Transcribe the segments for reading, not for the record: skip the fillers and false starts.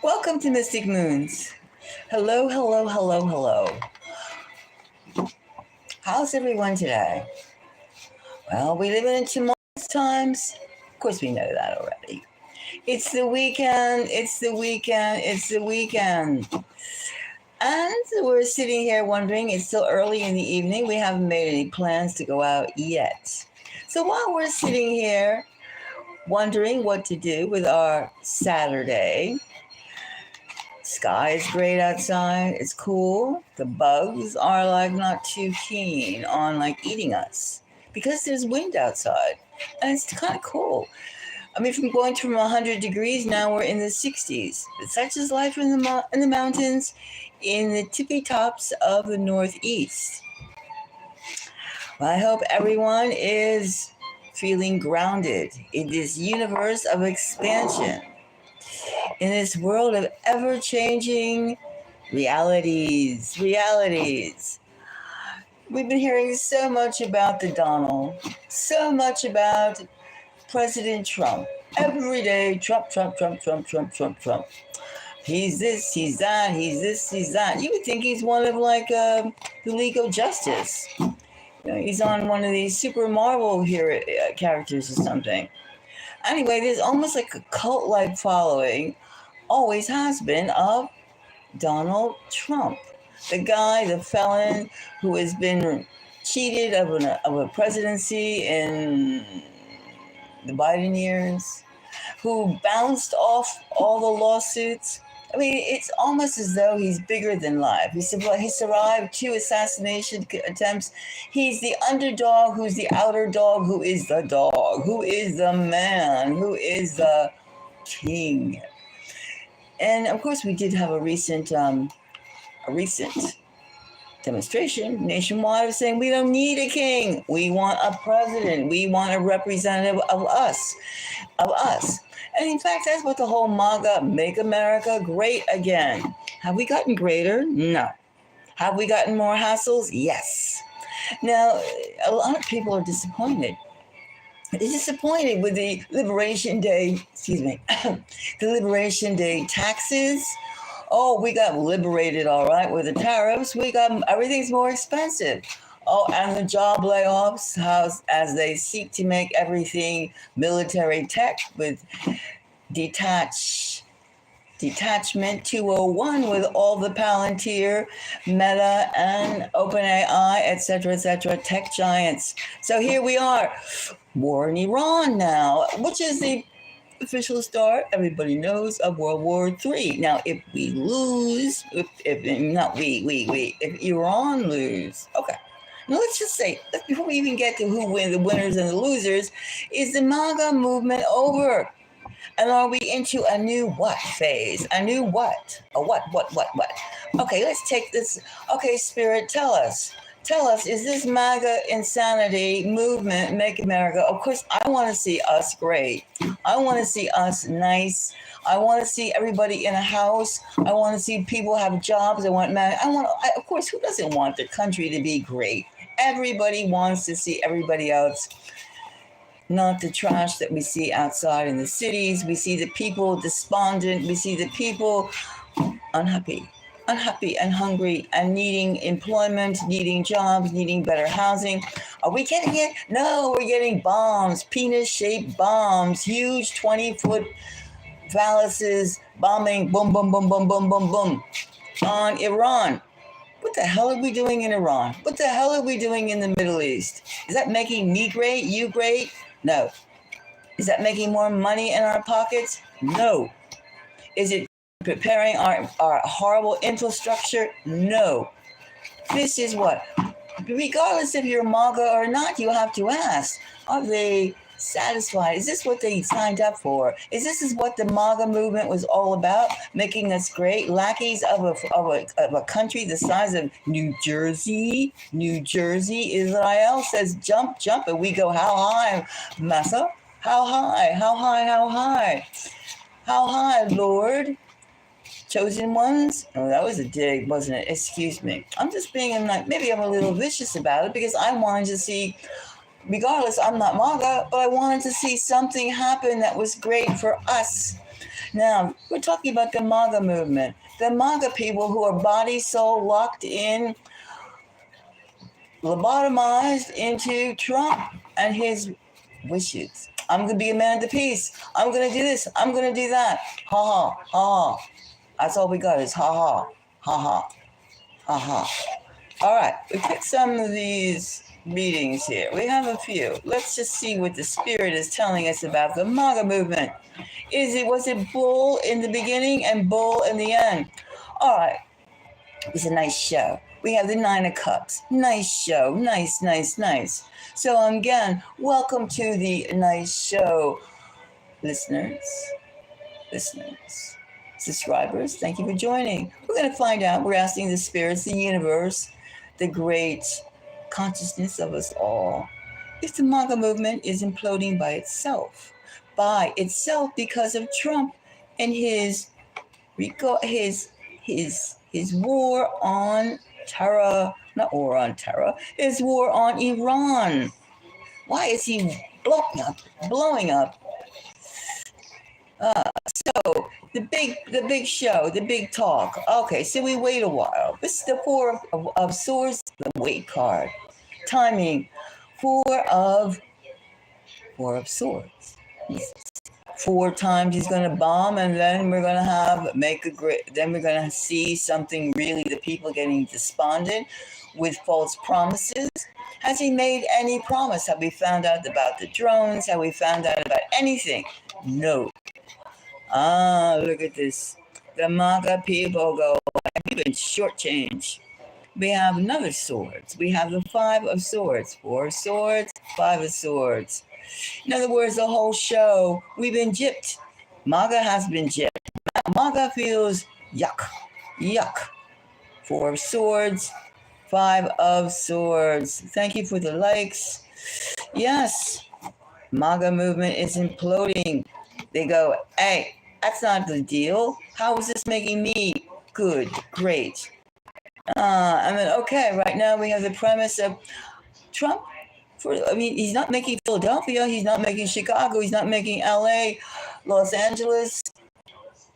Welcome to Mystic Moons. Hello, hello, hello, hello. How's everyone today? Well, we live in tumultuous times. Of course, we know that already. It's the weekend, it's the weekend, it's the weekend. And we're sitting here wondering, it's still early in the evening. We haven't made any plans to go out yet. So while we're sitting here wondering what to do with our Saturday, sky is great outside. It's cool. The bugs are like not too keen on like eating us because there's wind outside, and it's kind of cool. I mean, from going from 100 degrees, now we're in the 60s. But such is life in the mountains, in the tippy tops of the Northeast. Well, I hope everyone is feeling grounded in this universe of expansion, in this world of ever changing realities. We've been hearing so much about the Donald, so much about President Trump. Every day, Trump. He's this, he's that, he's this, he's that. You would think he's one of like the League of Justice. He's on one of these super Marvel hero characters or something. Anyway, there's almost like a cult-like following, always has been, of Donald Trump. The guy, the felon who has been cheated of a presidency in the Biden years, who bounced off all the lawsuits. I mean, it's almost as though he's bigger than life. He survived 2 assassination attempts. He's the underdog who's the outer dog, who is the dog, who is the man, who is the king. And of course, we did have a recent demonstration nationwide of saying we don't need a king. We want a president. We want a representative of us. And in fact, that's what the whole MAGA, Make America Great Again. Have we gotten greater? No. Have we gotten more hassles? Yes. Now, a lot of people are disappointed. They're disappointed with the Liberation Day, the Liberation Day taxes. Oh, we got liberated, all right, with the tariffs. Everything's more expensive. Oh, and the job layoffs, as they seek to make everything military tech with Detachment 201 with all the Palantir, Meta, and OpenAI, etc., tech giants. So here we are, war in Iran now, which is the official start, everybody knows, of World War III. Now, if we lose, if Iran lose, okay. Now, let's just say, before we even get to who win, the winners and the losers, is the MAGA movement over? And are we into a new what phase? A new what? A what? Okay, let's take this. Okay, Spirit, tell us, is this MAGA insanity movement, Make America? Of course, I want to see us great. I want to see us nice. I want to see everybody in a house. I want to see people have jobs. Of course, who doesn't want the country to be great? Everybody wants to see everybody else, not the trash that we see outside in the cities. We see the people despondent. We see the people unhappy and hungry and needing employment, needing jobs, needing better housing. Are we getting it? No, we're getting bombs, penis-shaped bombs, huge 20-foot phalluses bombing, boom, boom, boom, boom, boom, boom, boom, on Iran. What the hell are we doing in Iran? What the hell are we doing in the Middle East? Is that making me great, you great? No. Is that making more money in our pockets? No. Is it preparing our horrible infrastructure? No. This is what, regardless if you're MAGA or not, you have to ask, are they satisfied? Is this what they signed up for? Is this what the MAGA movement was all about? Making us great lackeys of a country the size of New Jersey? Israel says jump, and we go, how high, Massa? How high, Lord? Chosen ones? Oh, that was a dig, wasn't it? Excuse me. I'm just being maybe I'm a little vicious about it because I wanted to see, regardless, I'm not MAGA, but I wanted to see something happen that was great for us. Now, we're talking about the MAGA movement. The MAGA people who are body, soul locked in, lobotomized into Trump and his wishes. I'm going to be a man of the peace. I'm going to do this. I'm going to do that. Ha ha, ha ha. That's all we got is ha ha, ha ha, ha ha. All right, we picked some of these readings here. We have a few. Let's just see what the spirit is telling us about the MAGA movement. Was it bull in the beginning and bull in the end? All right, it's a nice show. We have the Nine of Cups. Nice show. Nice, nice, nice. So again, welcome to the nice show, listeners, subscribers. Thank you for joining. We're going to find out. We're asking the spirits, the universe, the great consciousness of us all, if the MAGA movement is imploding by itself because of Trump and his war on terror, not war on terror, his war on Iran. Why is he blowing up? So the big show, the big talk. Okay, so we wait a while. This is the Four of Swords, the wait card. Timing, Four of Swords. 4 times he's going to bomb, and then we're going to then we're going to see something really, the people getting despondent with false promises. Has he made any promise? Have we found out about the drones? Have we found out about anything? No. Look at this. The MAGA people go, I've been shortchanged. We have another swords. We have the 5 of Swords. 4 of Swords, 5 of Swords. In other words, the whole show, we've been gypped. MAGA has been gypped. MAGA feels yuck. 4 of Swords, 5 of Swords. Thank you for the likes. Yes, MAGA movement is imploding. They go, hey, that's not the deal. How is this making me good, great? Okay, right now we have the premise of Trump. He's not making Philadelphia, he's not making Chicago, he's not making LA, Los Angeles.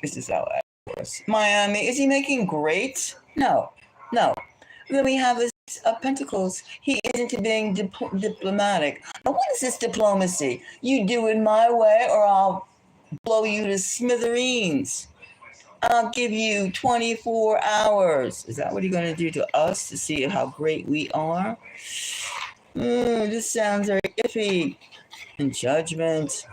This is LA, of course. Miami. Is he making great? No. Then we have this Pentacles. He isn't being diplomatic. Now, what is this diplomacy? You do it my way or I'll blow you to smithereens. I'll give you 24 hours. Is that what you're going to do to us to see how great we are? This sounds very iffy. And Judgment.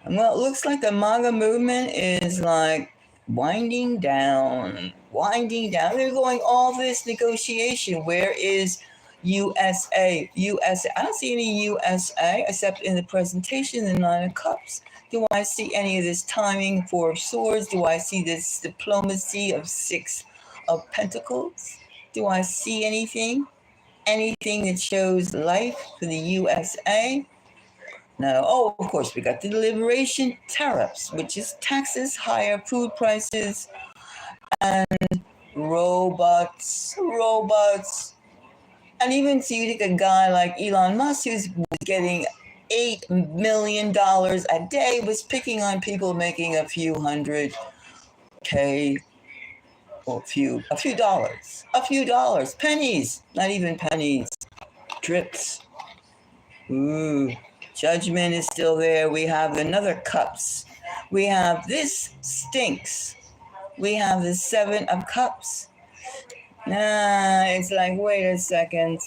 Well, it looks like the MAGA movement is like winding down. They're going all this negotiation. Where is USA? I don't see any USA except in the presentation, the 9 of Cups. Do I see any of this timing, 4 of Swords? Do I see this diplomacy of 6 of Pentacles? Do I see anything? Anything that shows life for the USA? No. Oh, of course, we got the liberation tariffs, which is taxes, higher food prices, and robots. And even so you take a guy like Elon Musk, who's getting $8 million a day, was picking on people making a few hundred K, or a few dollars, pennies, not even pennies, drips. Judgment is still there. We have another Cups. We have this stinks. We have the 7 of Cups. It's like, wait a second.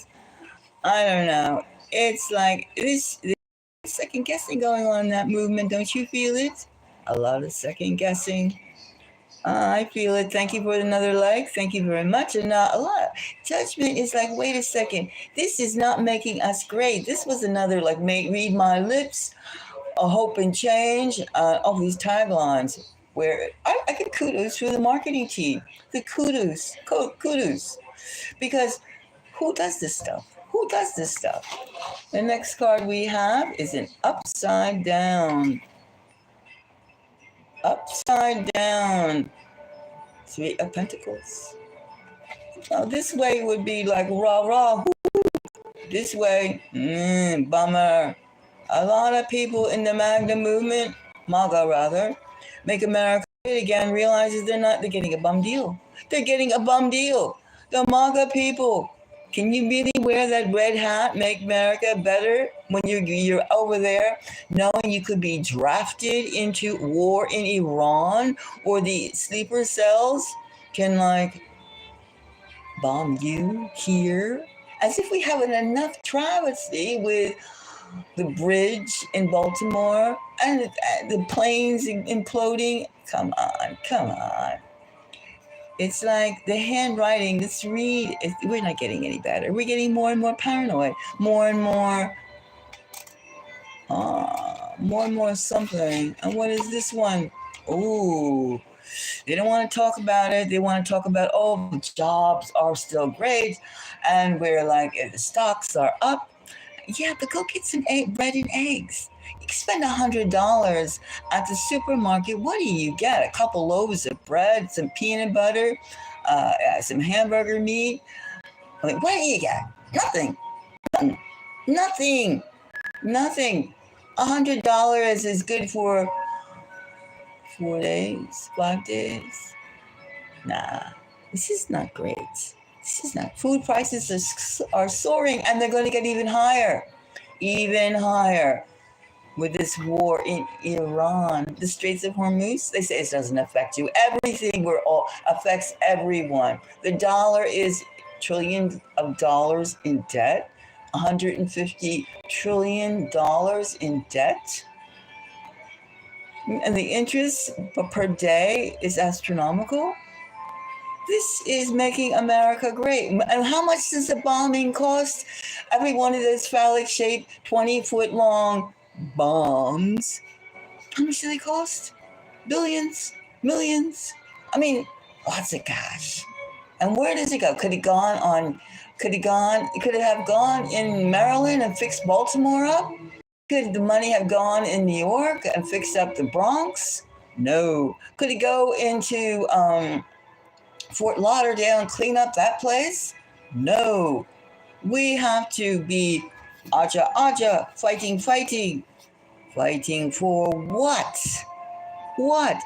I don't know. It's like this second guessing going on in that movement. Don't you feel it? A lot of second guessing. I feel it. Thank you for another like. Thank you very much. And a lot. Judgment is like, wait a second. This is not making us great. This was another like, read my lips, a hope and change. All these taglines where I get kudos for the marketing team. The kudos. Because who does this stuff? The next card we have is an upside down. 3 of Pentacles. Now this way would be like rah. This way, bummer. A lot of people in the MAGA movement, MAGA rather, Make America Great Again realizes they're getting a bum deal. They're getting a bum deal. The MAGA people. Can you really wear that red hat, make America better when you're over there, knowing you could be drafted into war in Iran, or the sleeper cells can like bomb you here? As if we haven't enough travesty with the bridge in Baltimore and the planes imploding. Come on, come on. It's like the handwriting, let's read. We're not getting any better. We're getting more and more paranoid, more and more something. And what is this one? Ooh, they don't want to talk about it. They want to talk about, oh, jobs are still great. And we're like, the stocks are up. Yeah, but go get some bread and eggs. You can spend $100 at the supermarket. What do you get? A couple loaves of bread, some peanut butter, some hamburger meat. I mean, what do you get? Nothing. Nothing. Nothing. $100 is good for 4 days, 5 days. Nah, this is not great. This is not. Food prices are soaring, and they're going to get even higher with this war in Iran. The Straits of Hormuz, they say it doesn't affect you. Everything affects everyone. The dollar is trillions of dollars in debt, $150 trillion in debt. And the interest per day is astronomical. This is making America great. And how much does the bombing cost? Every one of those phallic-shaped, 20-foot long bombs. How much do they cost? Billions? Millions? I mean, lots of cash. And where does it go? Could it have gone in Maryland and fixed Baltimore up? Could the money have gone in New York and fixed up the Bronx? No. Could it go into Fort Lauderdale and clean up that place? No. We have to be aja aja, fighting. Fighting for what? What?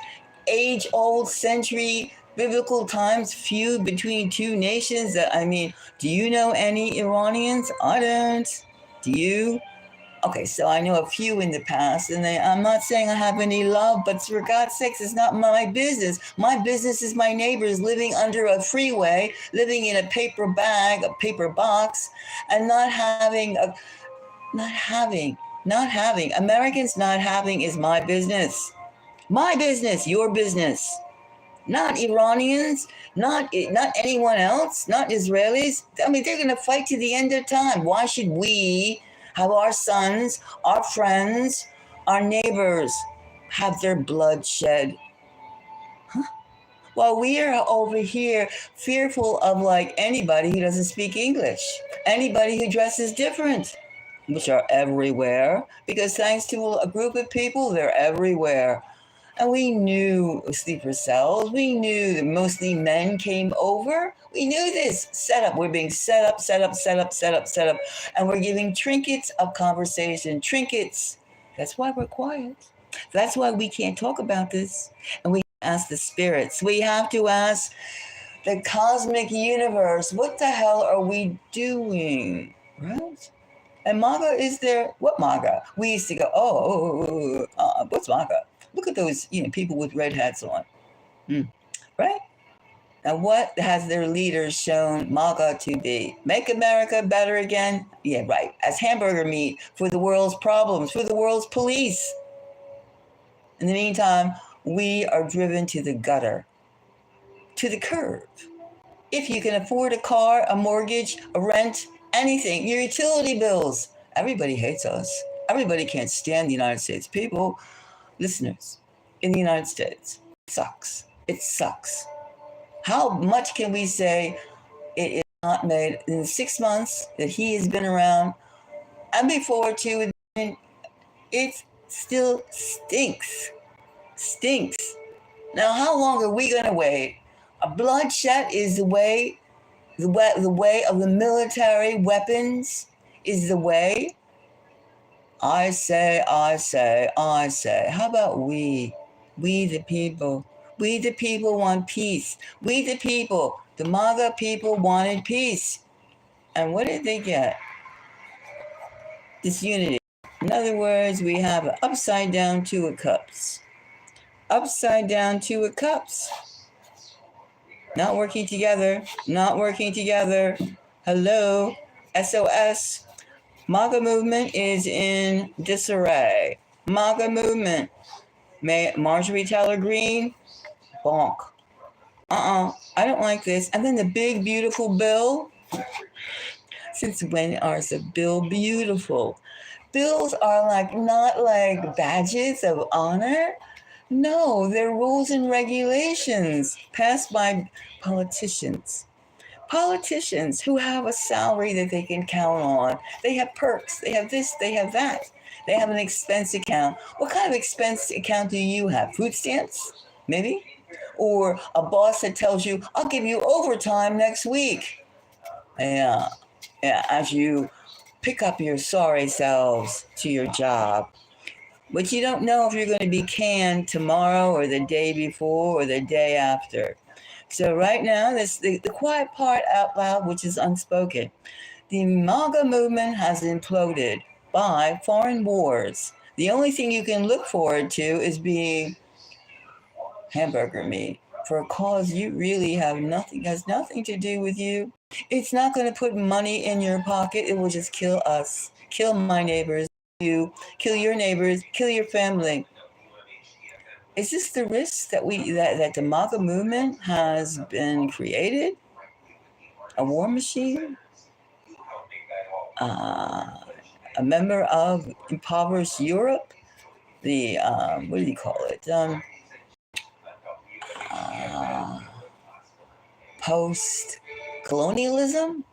Age-old century biblical times feud between two nations. I mean, do you know any Iranians? I don't. Do you? Okay, so I know a few in the past, and I'm not saying I have any love, but for God's sakes, it's not my business. My business is my neighbors living under a freeway, living in a paper bag, a paper box, and not having. Americans not having is my business. My business, your business. Not Iranians, not anyone else, not Israelis. I mean, they're going to fight to the end of time. Why should we have our sons, our friends, our neighbors have their blood shed? Huh? While we are over here fearful of like anybody who doesn't speak English, anybody who dresses different, which are everywhere, because thanks to a group of people, they're everywhere. And we knew sleeper cells. We knew that mostly men came over. We knew this. Set up. We're being set up. And we're giving trinkets of conversation. Trinkets. That's why we're quiet. That's why we can't talk about this. And we ask the spirits. We have to ask the cosmic universe, what the hell are we doing? Right? And MAGA is there. What MAGA? We used to go, what's MAGA? Look at those, people with red hats on, right? And what has their leaders shown MAGA to be? Make America better again? Yeah, right. As hamburger meat for the world's problems, for the world's police. In the meantime, we are driven to the gutter, to the curb. If you can afford a car, a mortgage, a rent, anything, your utility bills, everybody hates us. Everybody can't stand the United States people. Listeners, in the United States, it sucks. It sucks. How much can we say it is not made in the 6 months that he has been around, and before too, it still stinks. Stinks. Now, how long are we going to wait? A bloodshed is the way of the military weapons is the way. I say. How about we We the people. We the people want peace. We the people. The MAGA people wanted peace. And what did they get? Disunity. In other words, we have an upside down two of cups. Upside down two of cups. Not working together. Not working together. Hello. SOS. MAGA movement is in disarray. MAGA movement. Marjorie Taylor Greene, bonk. I don't like this. And then the big, beautiful bill. Since when is a bill beautiful? Bills are not like badges of honor. No, they're rules and regulations passed by politicians. Politicians who have a salary that they can count on. They have perks. They have this. They have that. They have an expense account. What kind of expense account do you have? Food stamps? Maybe? Or a boss that tells you, I'll give you overtime next week. Yeah, as you pick up your sorry selves to your job. But you don't know if you're going to be canned tomorrow or the day before or the day after. So right now, this the quiet part out loud, which is unspoken. The MAGA movement has imploded by foreign wars. The only thing you can look forward to is being hamburger meat for a cause you really has nothing to do with you. It's not going to put money in your pocket. It will just kill us, kill my neighbors, you, kill your neighbors, kill your family. Is this the risk that that the MAGA movement has been created? A war machine? A member of impoverished Europe? The what do you call it? Post-colonialism?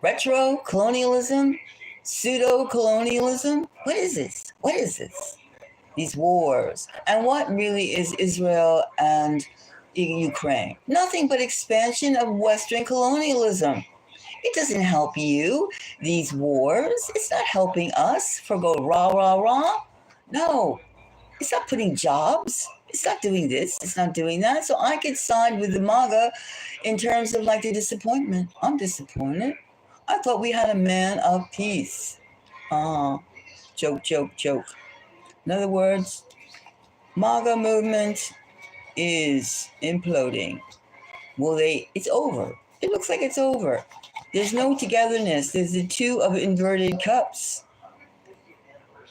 Retro-colonialism? Pseudo-colonialism? What is this? What is this? These wars. And what really is Israel and Ukraine? Nothing but expansion of Western colonialism. It doesn't help you, these wars. It's not helping us for go rah, rah, rah. No, it's not putting jobs. It's not doing this. It's not doing that. So I could side with the MAGA in terms of like the disappointment. I'm disappointed. I thought we had a man of peace. Joke, joke, joke. In other words, MAGA movement is imploding. It's over. It looks like it's over. There's no togetherness. There's the two of inverted cups.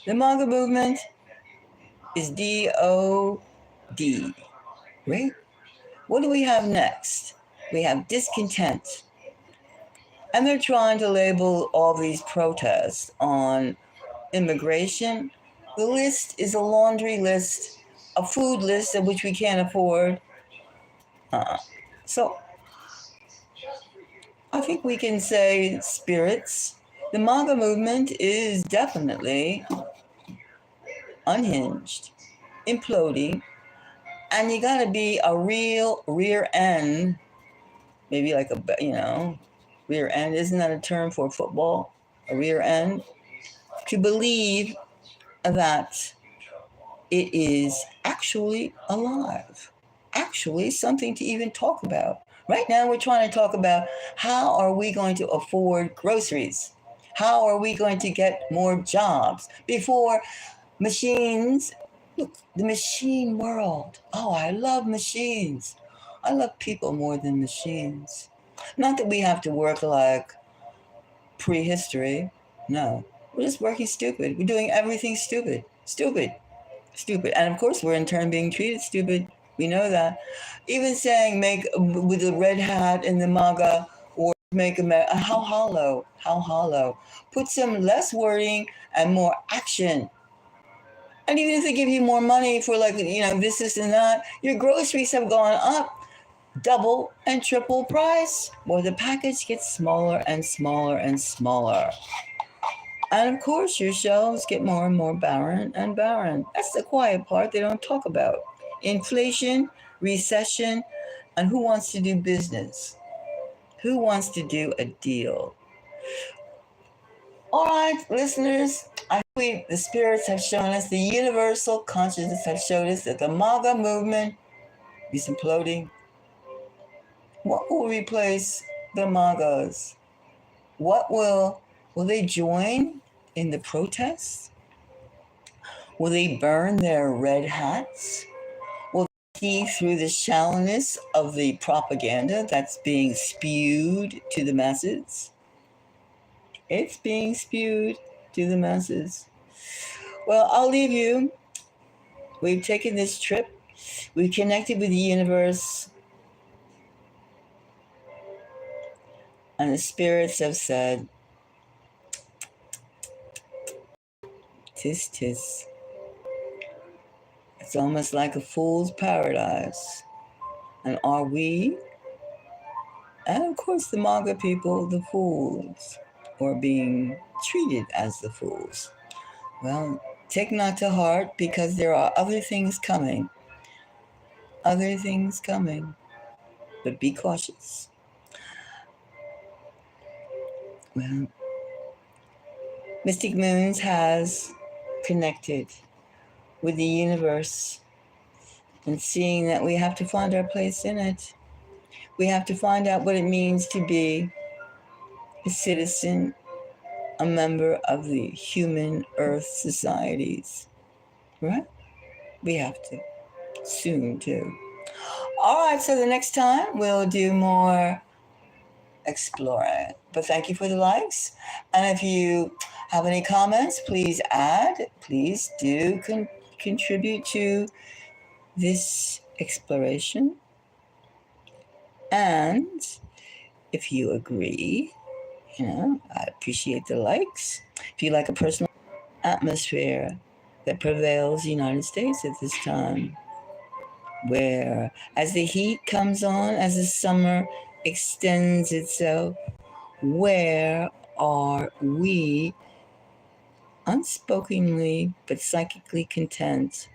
The MAGA movement is DOD, right? What do we have next? We have discontent. And they're trying to label all these protests on immigration. The list is a laundry list, a food list of which we can't afford. So I think we can say spirits. The MAGA movement is definitely unhinged, imploding, and you gotta be a real rear end, maybe like rear end. Isn't that a term for football? A rear end? To believe that it is actually alive, actually something to even talk about. Right now, we're trying to talk about how are we going to afford groceries? How are we going to get more jobs before machines? Look, the machine world. Oh, I love machines. I love people more than machines. Not that we have to work like prehistory. No, we're just working stupid. We're doing everything stupid. Stupid. And of course, we're in turn being treated stupid. We know that. Even saying make with the red hat and the MAGA or make how hollow. Put some less wording and more action. And even if they give you more money for this and that, your groceries have gone up double and triple price, or the package gets smaller and smaller and smaller. And of course, your shelves get more and more barren and barren. That's the quiet part they don't talk about. Inflation, recession, and who wants to do business? Who wants to do a deal? All right, listeners, I The spirits have shown us, the universal consciousness have showed us that the MAGA movement is imploding. What will replace the MAGAs? Will they join in the protests? Will they burn their red hats? Will they see through the shallowness of the propaganda that's being spewed to the masses? It's being spewed to the masses. Well, I'll leave you. We've taken this trip. We've connected with the universe. And the spirits have said, tis tis. It's almost like a fool's paradise. And are we, and of course the MAGA people, the fools, or being treated as the fools? Well, take not to heart, because there are other things coming. Other things coming. But be cautious. Well, Mystic Moons has connected with the universe and seeing that we have to find our place in it. We have to find out what it means to be a citizen, a member of the human earth societies. Right? We have to. Soon, too. All right, so the next time we'll do more exploring. But thank you for the likes. And if you have any comments, please add. Please do contribute to this exploration. And if you agree, I appreciate the likes. If you like a personal atmosphere that prevails in the United States at this time, where as the heat comes on, as the summer extends itself, where are we unspokenly but psychically content,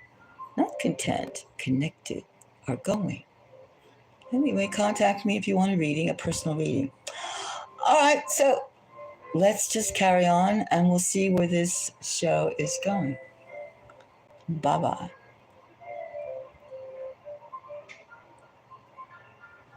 not content, connected, are going? Anyway, contact me if you want a reading, a personal reading. All right, so let's just carry on and we'll see where this show is going. Bye-bye.